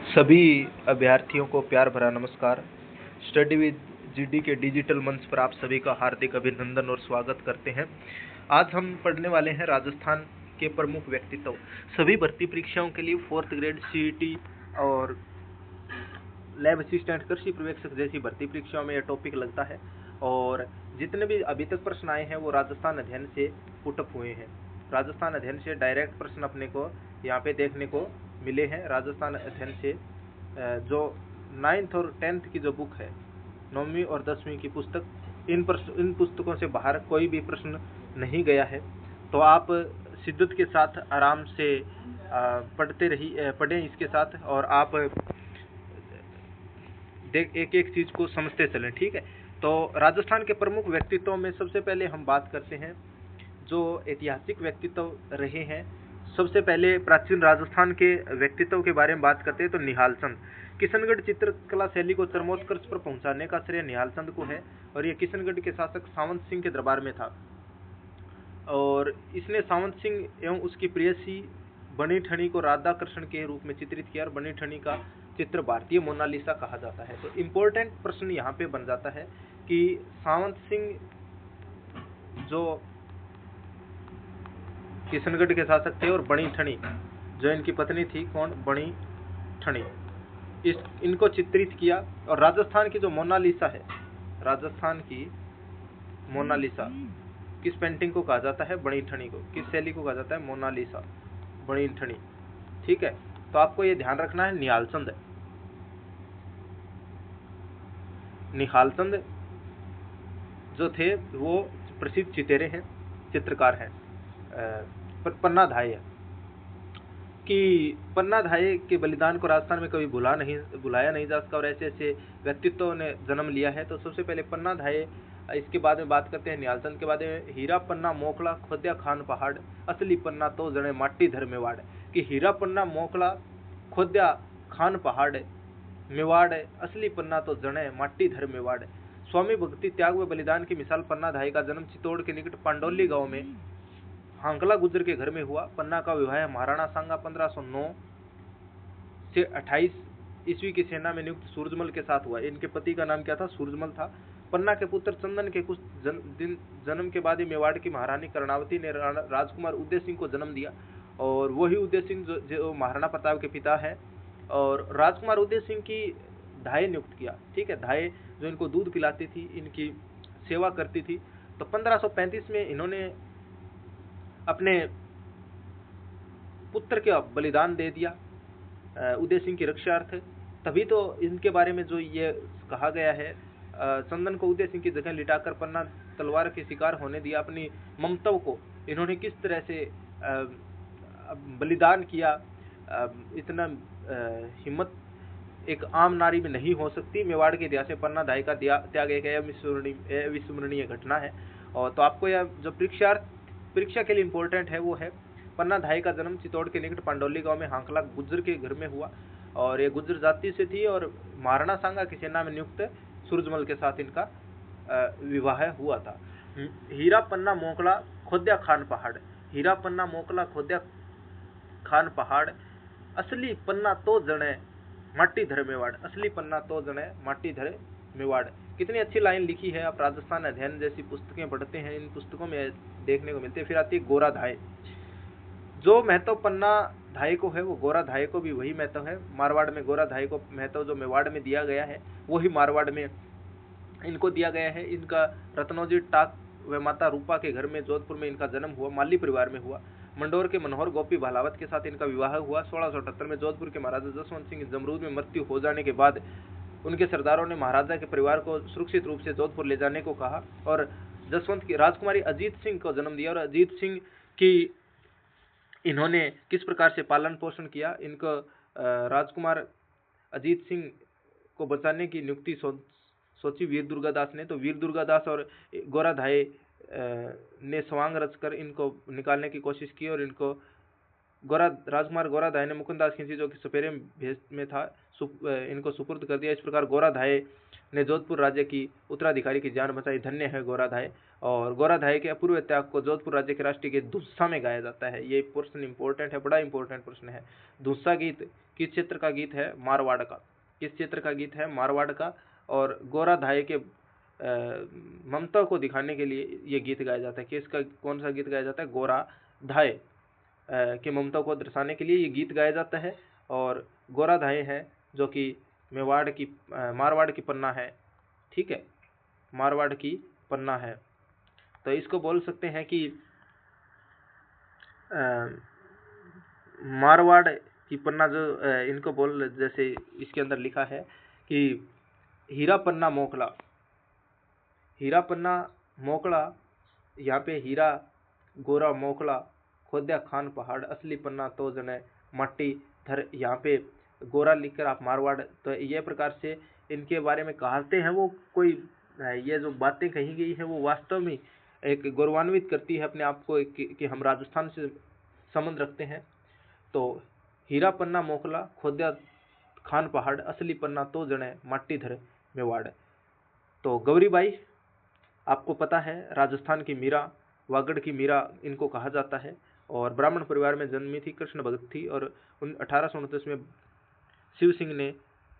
सभी अभ्यर्थियों को प्यार भरा नमस्कार। स्टडी विद जीडी के डिजिटल मंच पर आप सभी का हार्दिक अभिनंदन और स्वागत करते हैं। आज हम पढ़ने वाले हैं राजस्थान के प्रमुख व्यक्तित्व। सभी भर्ती परीक्षाओं के लिए 4th ग्रेड सीईटी और लैब असिस्टेंट, कृषि पर्यवेक्षक जैसी भर्ती परीक्षाओं में यह टॉपिक लगता है और जितने भी अभी तक प्रश्न आए हैं वो राजस्थान अध्ययन से पुटअप हुए हैं। राजस्थान अध्ययन से डायरेक्ट प्रश्न अपने को यहाँ पे देखने को मिले हैं। राजस्थान अध्ययन से जो 9th और 10th की जो बुक है, 9वीं और 10वीं की पुस्तक, इन पुस्तकों से बाहर कोई भी प्रश्न नहीं गया है। तो आप शिद्दत के साथ आराम से पढ़ें इसके साथ, और आप एक एक चीज को समझते चलें, ठीक है। तो राजस्थान के प्रमुख व्यक्तित्वों में सबसे पहले हम बात करते हैं जो ऐतिहासिक व्यक्तित्व रहे हैं। सबसे पहले प्राचीन राजस्थान के व्यक्तित्व के बारे में बात करते हैं तो निहाल चंद। किशनगढ़ चित्रकला शैली को चरमोत्कर्ष पर पहुंचाने का श्रेय निहाल चंद को है और ये किशनगढ़ के शासक सावंत सिंह के दरबार में था और इसने सावंत सिंह एवं उसकी प्रेयसी बनी ठनी को राधा कृष्ण के रूप में चित्रित किया और बनी ठनी का चित्र भारतीय मोनालिसा कहा जाता है। तो इम्पोर्टेंट प्रश्न यहाँ पे बन जाता है कि सावंत सिंह जो किशनगढ़ के शासक थे और बनी ठनी जो इनकी पत्नी थी, कौन, बनी ठनी, इनको चित्रित किया। और राजस्थान की जो मोनालिसा है, राजस्थान की मोनालिसा किस पेंटिंग को कहा जाता है? बनी ठनी को। किस शैली को कहा जाता है? मोनालिसा, बनी ठनी, ठीक है। तो आपको ये ध्यान रखना है। निहाल चंद जो थे वो प्रसिद्ध चितेरे हैं, चित्रकार हैं। पन्ना धाय कि पन्ना धाय के बलिदान को राजस्थान में कभी भुलाया नहीं जा सका और ऐसे ऐसे व्यक्तित्वों ने जन्म लिया है। तो सबसे पहले पन्ना धाय, इसके बाद में बात करते हैं निहाल चंद के बाद में। हीरा पन्ना मोकला खोद्या खान पहाड़, असली पन्ना तो जने माटी धर मेवाड़। कि हीरा पन्ना मोकला खोद्या खान पहाड़ मेवाड़, असली पन्ना तो जने माटी धर मेवाड़। स्वामी भक्ति, त्याग व बलिदान की मिसाल पन्ना धाय का जन्म चित्तौड़ के निकट पांडोली गांव में हांकला गुज्जर के घर में हुआ। पन्ना का विवाह महाराणा सांगा 1509 से 28 ईस्वी की सेना में नियुक्त सूरजमल के साथ हुआ। इनके पति का नाम क्या था? सूरजमल था। पन्ना के पुत्र चंदन के कुछ दिन जन्म के बाद ही मेवाड़ की महारानी कर्णावती ने राजकुमार उदय सिंह को जन्म दिया और वही उदय सिंह जो महाराणा प्रताप के पिता है। और राजकुमार उदय सिंह की धाय नियुक्त किया, ठीक है। धाय जो इनको दूध पिलाती थी, इनकी सेवा करती थी। तो 1535 में इन्होंने अपने पुत्र का बलिदान दे दिया उदय सिंह की रक्षार्थ। तभी तो इनके बारे में जो ये कहा गया है, चंदन को उदय सिंह की जगह लिटाकर पन्ना तलवार के शिकार होने दिया। अपनी ममता को इन्होंने किस तरह से बलिदान किया, इतना हिम्मत एक आम नारी में नहीं हो सकती। मेवाड़ के इतिहास में पन्ना धाय का त्याग एक अविस्मरणीय घटना है। और तो आपको यह जो परीक्षा के लिए इम्पोर्टेंट है वो है, पन्ना धाय का जन्म चित्तौड़ के निकट पांडोली गांव में हांकला गुज्जर के घर में हुआ और ये गुज्जर जाति से थी और महाराणा सांगा की सेना में नियुक्त सूरजमल के साथ इनका विवाह हुआ था। हीरा पन्ना मोकला खोद्या खान पहाड़, हीरा पन्ना मोकला खोद्या खान पहाड़, असली पन्ना तो जने माटी धरे मेवाड़, असली पन्ना तो जने माटी धरे मेवाड़। कितनी अच्छी लाइन लिखी है। आप राजस्थान अध्ययन जैसी पुस्तकें पढ़ते हैं, इन पुस्तकों में देखने को मिलती है। फिर आती है गोरा धाय। जो महत्व पन्ना धाय को है वो गोरा धाय को भी वही महत्व है। मारवाड़ में गोरा धाय को महत्व जो मेवाड़ में दिया गया है वही मारवाड़ में इनको दिया गया है। इनका रत्नोजी टाक व माता रूपा के घर में जोधपुर में इनका जन्म हुआ, माली परिवार में हुआ। मंडोर के मनोहर गोपी भालावत के साथ इनका विवाह हुआ। 1678 में जोधपुर के महाराजा जसवंत सिंह जमरूद में मृत्यु हो जाने के बाद उनके सरदारों ने महाराजा के परिवार को सुरक्षित रूप से जोधपुर ले जाने को कहा और जसवंत की राजकुमारी अजीत सिंह को जन्म दिया। और अजीत सिंह की इन्होंने किस प्रकार से पालन पोषण किया, इनको राजकुमार अजीत सिंह को बचाने की नियुक्ति सोची वीर दुर्गादास ने। तो वीर दुर्गादास और गोरा धाय ने स्वांग रचकर इनको निकालने की कोशिश की और इनको राजकुमार गोरा धाय ने मुकुंदास खिंची जो कि सपेरे भेष में था, इनको सुपुर्द कर दिया। इस प्रकार गोरा धाय ने जोधपुर राज्य की उत्तराधिकारी की जान बचाई। धन्य है गोरा धाय। और गोरा धाय के अपूर्व त्याग को जोधपुर राज्य के राष्ट्रीय गीत धुस्सा में गाया जाता है। ये प्रश्न इंपॉर्टेंट है, बड़ा इंपॉर्टेंट प्रश्न है। धुस्सा गीत किस क्षेत्र का गीत है? मारवाड़ का। किस क्षेत्र का गीत है? मारवाड़ का। और गोरा धाये के ममता को दिखाने के लिए ये गीत गाया जाता है। किसका, कौन सा गीत गाया जाता है? गोरा धाये के ममता को दर्शाने के लिए ये गीत गाया जाता है। और गोरा धाये है जो कि मेवाड़ की मारवाड़ की पन्ना है, ठीक है, मारवाड़ की पन्ना है। तो इसको बोल सकते हैं कि मारवाड़ की पन्ना जो इनको बोल, जैसे इसके अंदर लिखा है कि हीरा पन्ना मोकला, हीरा पन्ना मोकला, यहाँ पे हीरा गोरा मोकला, खोद्या खान पहाड़, असली पन्ना तो जने मट्टी धर, यहाँ पे गोरा लिखकर आप मारवाड़। तो ये प्रकार से इनके बारे में कहते हैं वो कोई, ये जो बातें कही गई है वो वास्तव में एक गौरवान्वित करती है अपने आप को कि हम राजस्थान से संबंध रखते हैं। तो हीरा पन्ना मोकला, खोद्या खान पहाड़, असली पन्ना तो जने मट्टी धर मेवाड़। तो गौरीबाई आपको पता है राजस्थान की मीरा, वागड़ की मीरा इनको कहा जाता है। और ब्राह्मण परिवार में जन्मी थी, कृष्ण भगत थी। और 1829 में शिव सिंह ने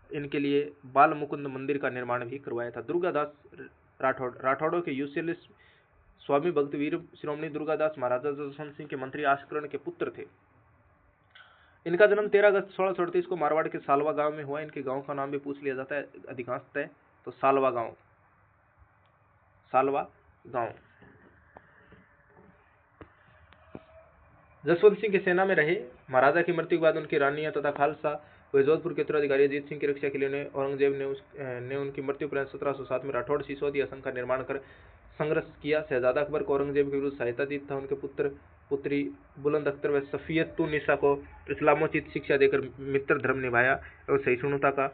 इनके लिए बाल मुकुंद मंदिर का निर्माण भी करवाया था। दुर्गादास राठौड़, राठौड़ों के यूसेलिस स्वामी भक्त वीर श्रोमणी दुर्गादास महाराजा जसवंत सिंह के मंत्री आशकरण के पुत्र थे। इनका जन्म 13 अगस्त 1638 को मारवाड़ के सालवा गांव में हुआ। इनके गांव का नाम भी पूछ लिया जाता है अधिकांशतः, तो सालवा गांव, सालवा गांव। जसवंत सिंह की सेना में रहे। महाराजा की मृत्यु के बाद उनकी रानियां तथा खालसा वे जोधपुर के उत्तराधिकारी अजीत सिंह की रक्षा के लिए औरंगजेब ने उनकी मृत्यु उपरांत 1707 में राठौड़ सिसोदिया संघ का निर्माण कर संघर्ष किया। शहजादा अकबर को औरंगजेब के विरुद्ध सहायता दी था। उनके पुत्र पुत्री बुलंद अख्तर व सफियतुन्निसा को इस्लामोचित शिक्षा देकर मित्र धर्म निभाया और सहिष्णुता का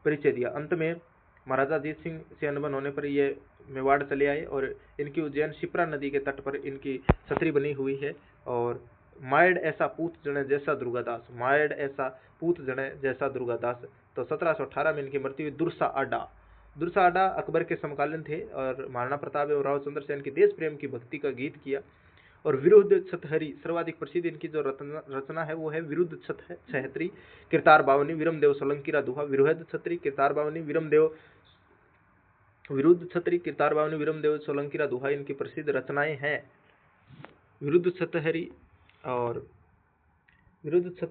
परिचय दिया। अंत में महाराजा अजीत सिंह से अनबन होने पर ये मेवाड़ चले आए और इनकी उज्जैन शिप्रा नदी के तट पर इनकी छतरी बनी हुई है। और मायड ऐसा पूत जने जैसा दुर्गादास, मायड ऐसा पूत जने जैसा दुर्गादास। तो 1718 में इनकी मृत्यु हुई। दुर्सा आडा, दुर्सा आडा अकबर के समकालीन थे और महाराणा प्रताप एवं राव चंद्र सेन की देश प्रेम की भक्ति का गीत किया। और विरुद्ध छतहरी सर्वाधिक प्रसिद्ध इनकी जो रचना है वो है विरुद्ध छतरी किरतार बावनी विरम देव सोलंकी रा दुहा। विरुद्ध छतरी किरतार बावनी विरम देव, विरुद्ध छतरी किरतार बावनी विरम देव सोलंकी रा दुहा इनकी प्रसिद्ध रचनाएं हैं। विरुद्ध छतहरी और विरुद्ध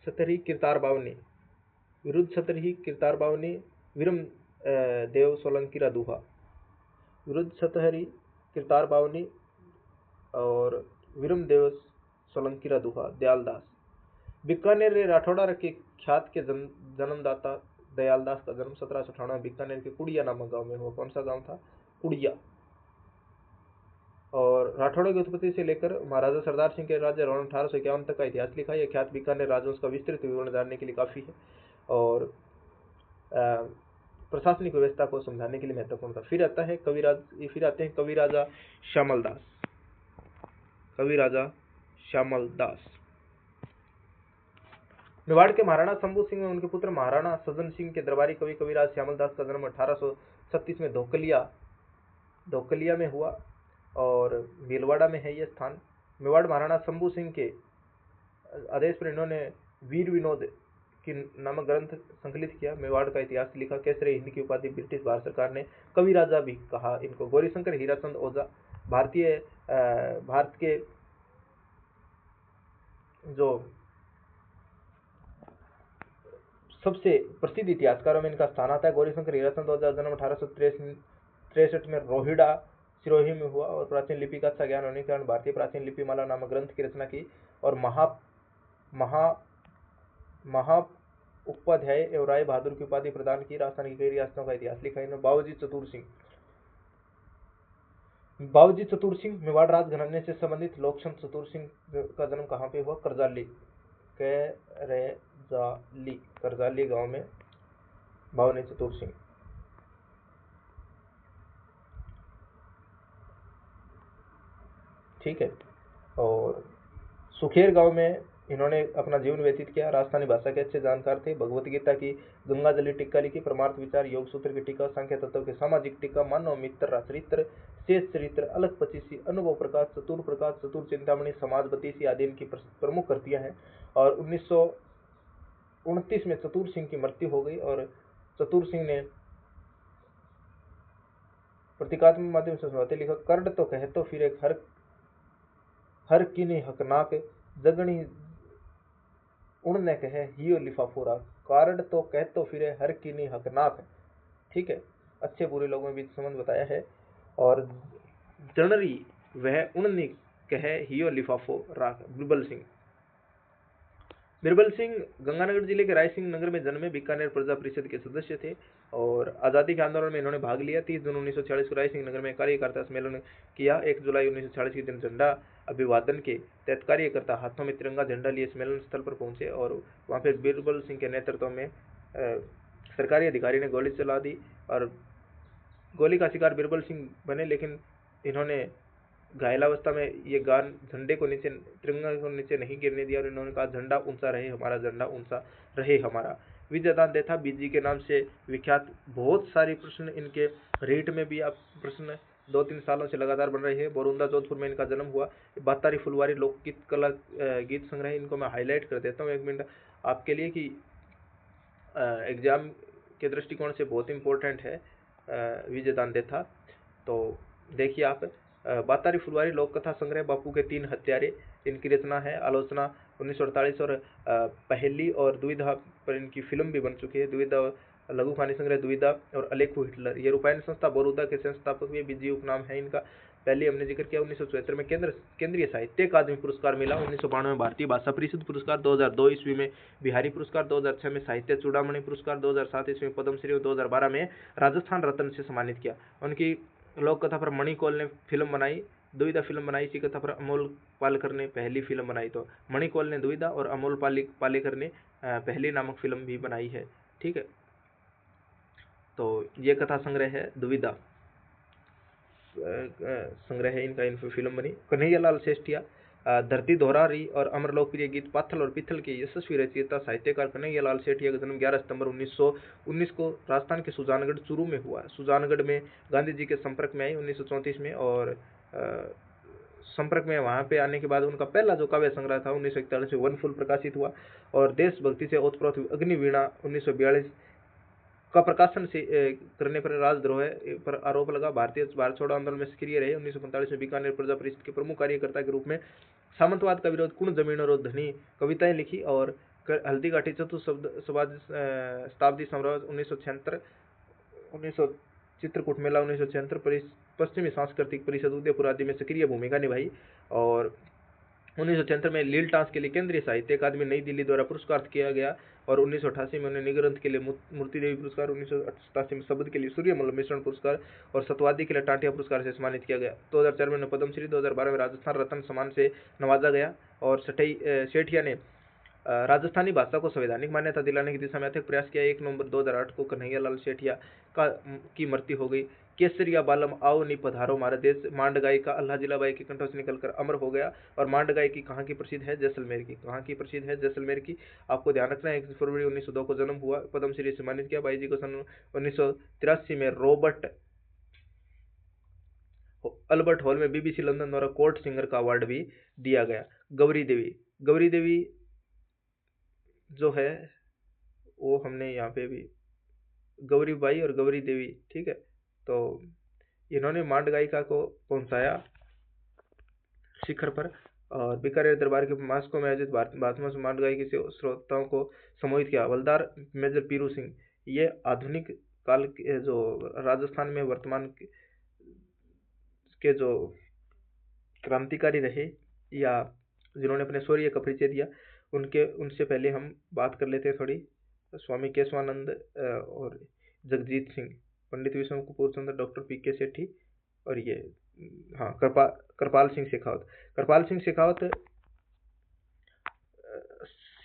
छतरी किरतार बावनी, विरुद्ध छतरी किरतार बावनी विरम देव सोलंकी रा दुहा, विरुद्ध छतहरी किरतार बावनी और विरम देव सोलंकी रा दुहा। दयालदास, बीकानेर राठौड़ा के ख्यात के जन्मदाता दयालदास का जन्म 1798 में बीकानेर के कुड़िया नामक गांव में हुआ। कौन सा गांव था? कुड़िया। और राठौड़ों की उत्पत्ति से लेकर महाराजा सरदार सिंह के राज्य 1851 तक का इतिहास लिखा है। यह ख्यात बीकानेर राजवंश का विस्तृत विवरण जानने के लिए काफी है और प्रशासनिक व्यवस्था को समझाने के लिए महत्वपूर्ण था। फिर आता है फिर आते हैं कवि राजा श्यामल दास। कवि राजा श्यामल दास मेवाड़ के महाराणा शंभू सिंह और उनके पुत्र महाराणा सज्जन सिंह के दरबारी कवि कविराज श्यामल दास का जन्म 1836 में धोकलिया में हुआ और भीलवाड़ा में है यह स्थान। मेवाड़ महाराणा शंभू सिंह के आदेश पर इन्होंने वीर विनोद की नामक ग्रंथ संकलित किया। मेवाड़ का इतिहास लिखा। केसरी हिंद की उपाधि ब्रिटिश भारत सरकार ने कवि राजा भी कहा इनको। गौरीशंकर हीराचंद ओझा भारत के जो सबसे प्रसिद्ध इतिहासकारों में इनका स्थान आता है। गौरीशंकर हीराचंद ओझा जन्म 1863 में रोहिड़ा सिरोही में हुआ और प्राचीन लिपि का अच्छा ज्ञान होने के कारण भारतीय प्राचीन लिपि माला नामक ग्रंथ की रचना की और महा उपाध्याय एवं राय बहादुर की उपाधि प्रदान की। राजस्थान की कई रियासतों का इतिहास लिखा इन्होंने। बाबूजी चतुर सिंह मेवाड़ राज घराने से संबंधित लोकचंद चतुर सिंह का जन्म कहाँ पे हुआ? करजाली गांव में बाबूजी चतुर सिंह। ठीक है। और सुखेर गांव में इन्होंने अपना जीवन व्यतीत किया। राजस्थानी भाषा के अच्छे जानकार थे। भगवत गीता की गंगाजली टीका लिखी। परमार्थ विचार, योग सूत्र की टीका, सांख्य तत्व के सामाजिक टीका, मानव मित्र चरित्र, शेष चरित्र, अलग पचीसी, अनुभव प्रकाश, चतुर चिंतामणि, समाज बतीसी आदि इनकी प्रमुख कृतियां हैं। और 1900 1929 में चतुर सिंह की मृत्यु हो गई और चतुर सिंह ने प्रतीकात्मक माध्यम से समझाते लिखा, कर्ड तो कह तो फिर एक हर किनी हकनाक जगनी उन ने कहे हियो लिफाफोरा। कार्ड तो कह तो फिरे हर किनी हकनाक। ठीक है, अच्छे बुरे लोगों के बीच संबंध बताया है। और जनरी वह उन कहे हियो लिफाफो राख। बिरबल सिंह गंगानगर जिले के रायसिंह नगर में जन्मे, बीकानेर प्रजा परिषद के सदस्य थे और आज़ादी के आंदोलन में इन्होंने भाग लिया। 30 जून 1946 को रायसिंह नगर में कार्यकर्ता सम्मेलन किया। 1 जुलाई 1946 के दिन झंडा अभिवादन के तहत कार्यकर्ता हाथों में तिरंगा झंडा लिए सम्मेलन स्थल पर पहुंचे और वहां पर बिरबल सिंह के नेतृत्व में सरकारी अधिकारी ने गोली चला दी और गोली का शिकार बिरबल सिंह बने, लेकिन इन्होंने घायलावस्था में ये गान झंडे को नीचे, तिरंगा को नीचे नहीं गिरने दिया और इन्होंने कहा, झंडा ऊंचा रहे हमारा, झंडा ऊंचा रहे हमारा। विजयदान देथा बीजी के नाम से विख्यात। बहुत सारे प्रश्न इनके रीट में भी आप प्रश्न 2-3 सालों से लगातार बन रहे हैं। बोरुंदा जोधपुर में इनका जन्म हुआ। बातारी फुलवारी लोकगीत कला गीत संग्रह, इनको मैं हाईलाइट कर देता हूँ 1 मिनट आपके लिए कि एग्जाम के दृष्टिकोण से बहुत इंपॉर्टेंट है विजयदान देथा। तो देखिए आप, बातारी फुलवारी लोक कथा संग्रह, बापू के 3 हत्यारे, इनकी रचना है। आलोचना 1948 और पहली और द्विधा पर इनकी फिल्म भी बन चुकी है। द्विधा लघु कहानी संग्रह द्विधा और अलेखु हिटलर। ये रूपायन संस्था बड़ौदा के संस्थापक भी बीजी उपनाम है इनका। पहले हमने जिक्र किया 1974 में केंद्रीय साहित्य अकादमी पुरस्कार मिला। 1992 में भारतीय भाषा परिषद पुरस्कार, 2002 ईस्वी में बिहारी पुरस्कार, 2006 में साहित्य चूड़ामणि पुरस्कार, 2007 ईस्वी में पद्मश्री और 2012 में राजस्थान रत्न से सम्मानित किया। उनकी लोक कथा पर मणिकौल ने फिल्म बनाई, द्विधा फिल्म बनाई। इसी कथा पर अमोल पालेकर ने पहली फिल्म बनाई। तो मणिकौल ने द्विधा और अमोल पालेकर ने पहली नामक फिल्म भी बनाई है। ठीक है, तो ये कथा संग्रह है द्विधा संग्रह है इनका, इन फिल्म बनी। कन्हैयालाल सेष्टिया धरती दोहरारी और अमर लोकप्रिय गीत पाथल और पिथल के यशस्वी रचयिता साहित्यकार कन्हैयालाल सेठिया का जन्म 11 सितंबर 1919 को राजस्थान के सुजानगढ़ चूरू में हुआ। सुजानगढ़ में गांधी जी के संपर्क में आई 1934 में और संपर्क में वहां पे आने के बाद उनका पहला जो काव्य संग्रह था 1941 में वनफूल प्रकाशित हुआ और देशभक्ति से ओतप्रोत अग्निवीणा 1942 का प्रकाशन से करने पर राजद्रोह पर आरोप लगा। भारत छोड़ो आंदोलन में सक्रिय रहे। 1945 में बीकानेर प्रजा परिषद के प्रमुख कार्यकर्ता के रूप में सामंतवाद का विरोध, कुण जमीन और धनी कविताएं लिखी और हल्दी घाटी शताब्दी समारोह 1976, चित्रकूट मेला 1976, पश्चिमी सांस्कृतिक परिषद उदयपुर आदि में सक्रिय भूमिका निभाई और 1976 में लील टांस के लिए केंद्रीय साहित्य अकादमी नई दिल्ली द्वारा पुरस्कार किया गया और 1988 में उन्हें निग्रंथ के लिए मूर्ति देवी पुरस्कार, 1988 में शब्द के लिए सूर्यमल मिश्रण पुरस्कार और सतवादी के लिए टाटिया पुरस्कार से सम्मानित किया गया। 2004 में उन्हें पद्मश्री, 2012 में राजस्थान रत्न सम्मान से नवाजा गया और सेठिया ने राजस्थानी भाषा को संवैधानिक मान्यता दिलाने की दिशा में अथक प्रयास किया। 1 नवंबर 2008 को कन्हैयालाल सेठिया की मृत्यु हो गई। केसरिया बालम आओ नी पधारो हमारा देश मांड गायिका अल्लाह जिलाबाई के कंठों से निकलकर अमर हो गया। और मांड गायिकी कहाँ की प्रसिद्ध है? जैसलमेर की। कहाँ की प्रसिद्ध है? जैसलमेर की। आपको ध्यान रखना है 1 फरवरी 1902 को जन्म हुआ। पद्मश्री से सम्मानित किया। बाई जी को सन 1983 में अल्बर्ट हॉल में बीबीसी लंदन द्वारा कोर्ट सिंगर का अवार्ड भी दिया गया। गौरी देवी जो है वो हमने यहाँ पे भी गौरी बाई और गौरी देवी, ठीक है, तो इन्होंने मांड गायिका को पहुंचाया शिखर पर और बीकानेर दरबार के मास्को में आयोजित भारत में मांड गायिकी से श्रोताओं को सम्मोहित किया। हवलदार मेजर पीरू सिंह, ये आधुनिक काल के जो राजस्थान में वर्तमान के जो क्रांतिकारी रहे या जिन्होंने अपने शौर्य का परिचय दिया, उनसे पहले हम बात कर लेते हैं थोड़ी। स्वामी केशवानंद और जगजीत सिंह, पंडित विष्णु कपूर चंद्र, डॉक्टर पी.के. सेठी और ये कृपाल सिंह शेखावत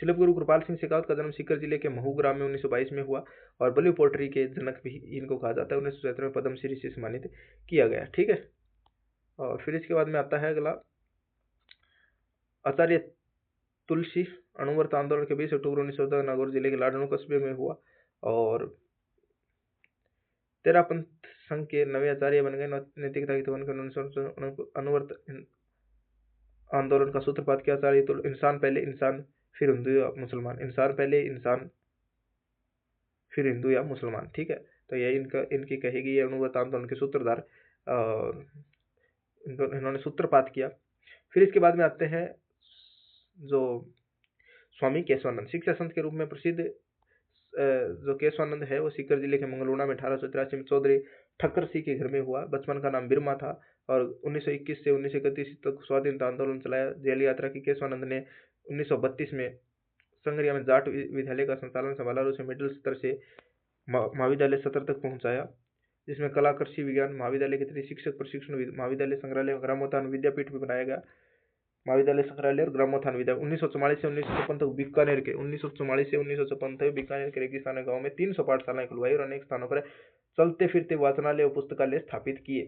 शिल्प गुरु कृपाल सिंह शेखावत का जन्म सीकर जिले के महू ग्राम में 1922 में हुआ और बलि पोल्ट्री के जनक भी इनको कहा जाता है। 1977 में पद्मश्री से सम्मानित किया गया। ठीक है, और फिर इसके बाद में आता है अगला आचार्य तुलसी अणुव्रत आंदोलन के 20 अक्टूबर 1914 नागौर जिले के लाडनू कस्बे में हुआ और तेरापंथ संघ के नवे आचार्य बन गए। नैतिकता की अणुव्रत आंदोलन का सूत्रपात किया। आचार्य इंसान पहले इंसान फिर हिंदू या मुसलमान, इंसान पहले, इंसान फिर हिंदू या मुसलमान, ठीक है। तो यही इनकी कहेगी ये अणुव्रत आंदोलन के सूत्रधार, इन्होंने सूत्रपात किया। फिर इसके बाद में आते हैं जो स्वामी केशवानंद, शिक्षा संत के रूप में प्रसिद्ध जो केशवानंद है वो सीकर जिले के मंगलूना में 1883 में चौधरी ठक्कर सिंह के घर में हुआ। बचपन का नाम बिरमा था और 1921 से 1931 तक स्वाधीनता आंदोलन चलाया, जेल यात्रा की। केशवानंद ने 1932 में संगरिया में जाट विद्यालय का संचालन संभाला और उसे मिडिल स्तर से महाविद्यालय सत्र तक पहुंचाया, जिसमें कला, कृषि, विज्ञान महाविद्यालय के तहत शिक्षक प्रशिक्षण महाविद्यालय, संग्रहालय, ग्रामोत्थान विद्यापीठ भी बनाया गया। महाविद्यालय, संग्रहालय और ग्रामोत्थान विद्या 1944 से 1956 तक बीकानेर के 1944 से 1956 तक बीकानेर के रेगिस्तान गांव में 300 पाठशालाएं खुलवाई और अनेक स्थानों पर चलते फिरते वाचनालय और पुस्तकालय स्थापित किए,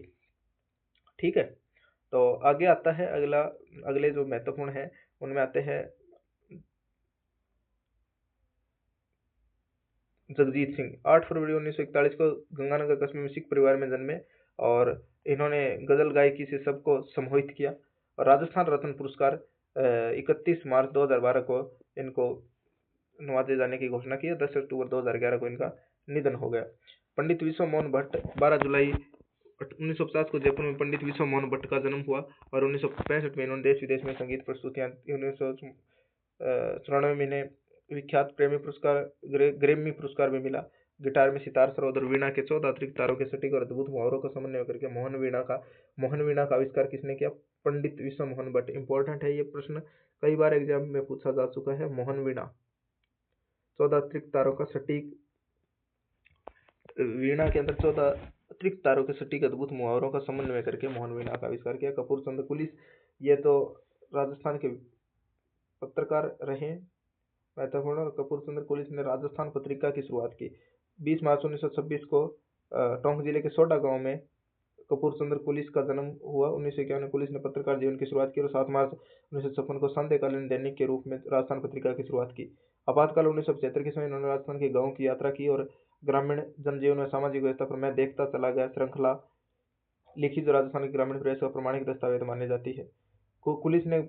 ठीक है। तो आगे आता है अगले जो महत्वपूर्ण है उनमें आते हैं जगजीत सिंह। 8 फरवरी 1941 को गंगानगर कस्बे में सिख परिवार में जन्मे और इन्होंने गजल गायकी से सबको सम्मोहित किया और राजस्थान रत्न पुरस्कार 31 मार्च 2012 को इनको नवाजे जाने की घोषणा की। 10 अक्टूबर 2011 को इनका निधन हो गया। पंडित विश्व मोहन भट्ट, 12 जुलाई 1950 को जयपुर में पंडित विश्व मोहन भट्ट का जन्म हुआ और 1965 में इन्होंने देश विदेश में संगीत प्रस्तुतियां। 1994 में इन्हें विख्यात प्रेमी पुरस्कार, ग्रेमी पुरस्कार भी मिला। गिटार में सितार, सरोद और वीणा के 14 अतिरिक्त तारों के सटीक और अद्भुत मुहावरों का समन्वय करके मोहन वीणा का आविष्कार किसने किया? पंडित विश्व मोहन भट्ट। इंपॉर्टेंट है ये प्रश्न, कई बार एग्जाम में पूछा जा चुका है। मोहन वीणा, 14 अतिरिक्त तारों का सटीक, वीणा के अंदर 14 अतिरिक्त तारों के सटीक अद्भुत मुहावरों का समन्वय करके मोहन वीणा का आविष्कार किया। कपूर चंद कुलिस, ये तो राजस्थान के पत्रकार रहे महत्वपूर्ण, और कपूर चंद्र कुलिस ने राजस्थान पत्रिका की शुरुआत की। 20 मार्च 1926 को टोंक जिले के सोडा गांव में कपूर चंद्र कुलिस का जन्म हुआ। 1951 में कुलिस ने पत्रकार जीवन की शुरुआत की और 7 मार्च 1956 को संध्याकालीन दैनिक के रूप में राजस्थान पत्रिका की शुरुआत की। आपातकाल 1975 के समय उन्होंने राजस्थान के गाँव की यात्रा की और ग्रामीण जनजीवन और सामाजिक व्यवस्था पर मैं देखता चला गया श्रृंखला लिखी, जो राजस्थान के ग्रामीण प्रेस का प्रमाणिक दस्तावेज मानी जाती है। कुलिस ने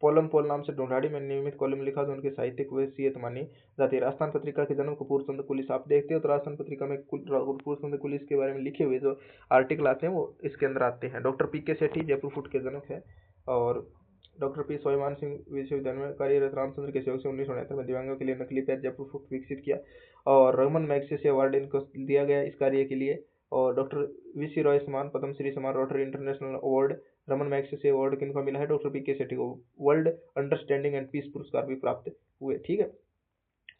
पोल नाम से ढूंढाड़ी में नियमित कॉलम लिखा, जो उनकी साहित्यिक वैसियत मानी जाती है। राजस्थान पत्रिका के जन्म कपूर चंद कुलिस, आप देखते हो तो राजस्थान पत्रिका में कपूर चंद कुलिस के बारे में लिखे हुए जो आर्टिकल आते हैं वो इसके अंदर आते हैं। Doctor P K. Sethi Jaipur foot के जनक है और डॉक्टर पी. सोईमान सिंह विश्वविद्यालय में कार्यरत रामचंद्र के सेवक से 1969 में दिव्यांगों के लिए नकली पैर जयपुर फूट विकसित किया और रमन मैग्सेसे अवार्ड इनको दिया गया इस कार्य के लिए। और डॉक्टर वी.सी. रॉय सम्मान, पद्मश्री सम्मान, rotary international award, Raman Magsaysay award किनको मिला है? Doctor P K. सेठी को वर्ल्ड अंडरस्टैंडिंग एंड पीस पुरस्कार भी प्राप्त हुए, ठीक है।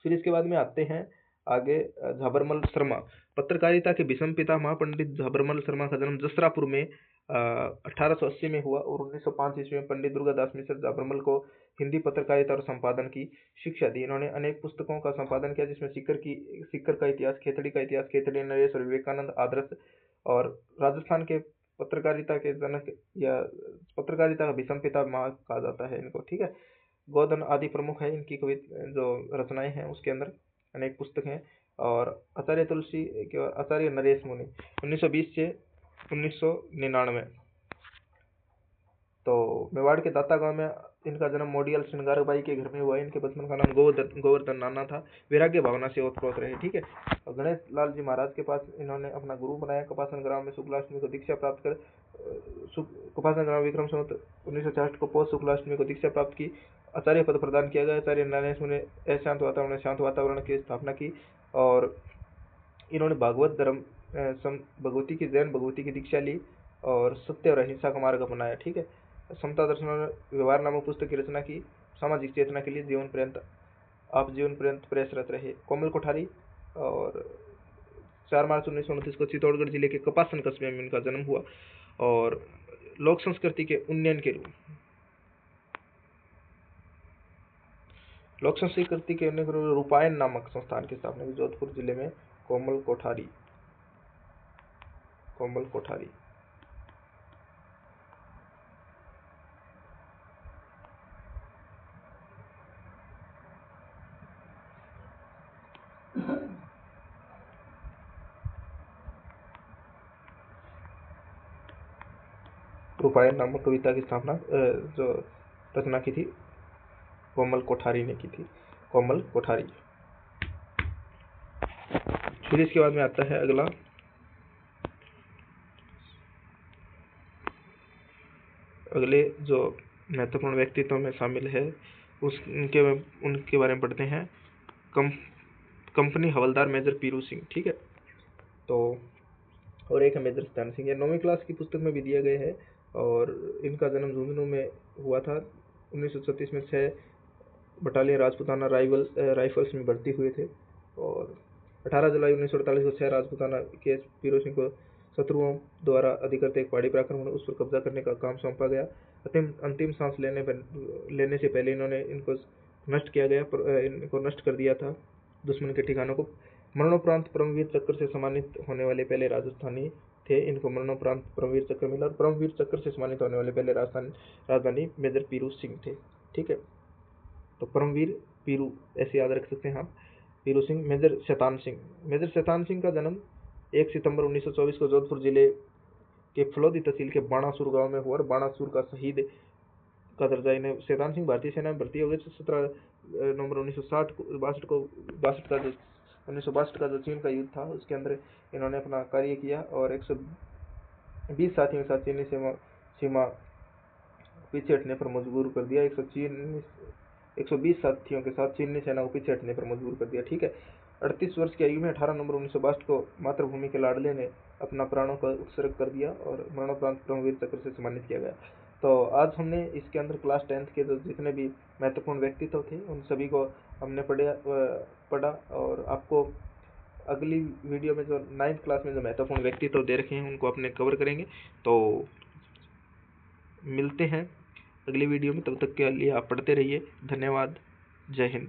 फिर इसके बाद में आते हैं आगे झाबरमल शर्मा, पत्रकारिता के भीषम पितामह पंडित झाबरमल शर्मा का जन्म जसरापुर में 1880 में हुआ और 1905 ईस्वी में पंडित दुर्गादास मिश्र झाबरमल को हिंदी पत्रकारिता और संपादन की शिक्षा दी। इन्होंने अनेक पुस्तकों का संपादन किया, जिसमें सीकर का इतिहास, खेतड़ी का इतिहास, खेतड़ी नरेश और विवेकानंद आदर्श, और राजस्थान के पत्रकारिता के जनक या पत्रकारिता का भीषम पितामह कहा जाता है इनको, ठीक है। गोधन आदि प्रमुख है इनकी कविता जो रचनाएं हैं, उसके अंदर अनेक पुस्तक हैं। और आचार्य तुलसी के आचार्य नरेश मुनि 1920 से 1999। तो मेवाड़ के दाता गांव में इनका जन्म मोडियल श्रृंगारबाई के घर में हुआ। इनके बचपन का नाम गोवर्धन नाना था। वैराग्य भावना से ओतप्रोत रहे, ठीक है। और गणेश लाल जी महाराज के पास इन्होंने अपना गुरु बनाया। कपासन ग्राम में शुक्लाष्टमी को दीक्षा प्राप्त कर कपासन ग्राम विक्रम संवत 1966 को पौष शुक्लाष्टमी को दीक्षा प्राप्त की। आचार्य पद प्रदान किया गया। आचार्य नरेश मुनि शांत वातावरण की स्थापना की और इन्होंने भागवत धर्म भगवती की जैन भगवती की दीक्षा ली और सत्य और अहिंसा का मार्ग अपनाया, ठीक है। समता दर्शन व्यवहार नामक पुस्तक की रचना की। सामाजिक चेतना के लिए जीवन पर्यंत प्रयासरत रहे। कोमल कोठारी, और 4 मार्च 1929 को चित्तौड़गढ़ जिले के कपासन कस्बे में इनका जन्म हुआ और लोक संस्कृति के उन्नयन के रूपायन नामक संस्थान की स्थापना की। जोधपुर जिले में कोमल कोठारी। रूपायन नामक कविता की स्थापना जो रचना की थी कोमल कोठारी ने की थी, कोमल कोठारी। फिर इसके बाद में आता है अगला, अगले जो महत्वपूर्ण व्यक्तित्व में शामिल है उनके बारे में पढ़ते हैं। कंपनी हवलदार मेजर पीरू सिंह, ठीक है। तो और एक है मेजर सत्यान सिंह, ये 9वीं क्लास की पुस्तक में भी दिया गया है। और इनका जन्म झुंझुनू में हुआ था। 1936 में 6 बटालियन राजपूताना राइफल्स में भर्ती हुए थे। और 18 जुलाई 1948 को 6 राजपूताना के पीरू सिंह को शत्रुओं द्वारा अधिकृत एक पहाड़ी पर आक्रमण उस पर कब्जा करने का काम सौंपा गया। अंतिम सांस लेने से पहले इन्होंने इनको नष्ट कर दिया था, दुश्मन के ठिकानों को। मरणोपरांत परमवीर चक्र से सम्मानित होने वाले पहले राजस्थानी थे। इनको मरणोपरांत परमवीर चक्र मिला और परमवीर चक्र से सम्मानित होने वाले पहले राजधानी मेजर पीरू सिंह थे, ठीक है। तो परमवीर पीरू ऐसे याद रख सकते हैं आप, पीरू सिंह। मेजर शैतान सिंह का जन्म 1 सितंबर 1924 को जोधपुर जिले के फलोदी तहसील के बाणासुर गांव में हुआ और बाणासुर का शहीद का दर्जा इन्हें। शैतान सिंह भारतीय सेना में भर्ती हो गए 17 नवंबर 1962 का जो चीन का युद्ध था उसके अंदर इन्होंने अपना कार्य किया और 120 साथियों के साथ चीनी सीमा पीछे हटने पर मजबूर कर दिया। 120 साथियों के साथ चीनी सेना को पीछे हटने पर मजबूर कर दिया, ठीक है। 38 वर्ष की आयु में 18 नवंबर 1962 को मातृभूमि के लाडले ने अपना प्राणों का उत्सर्ग कर दिया और मरणोपरांत परमवीर चक्र से सम्मानित किया गया। तो आज हमने इसके अंदर क्लास 10th के जो जितने भी महत्वपूर्ण व्यक्तित्व थे उन सभी को हमने पढ़ा और आपको अगली वीडियो में जो 9th क्लास में जो महत्वपूर्ण व्यक्तित्व दे रखे हैं उनको अपने कवर करेंगे। तो मिलते हैं अगली वीडियो में, तब तक के लिए आप पढ़ते रहिए। धन्यवाद, जय हिंद।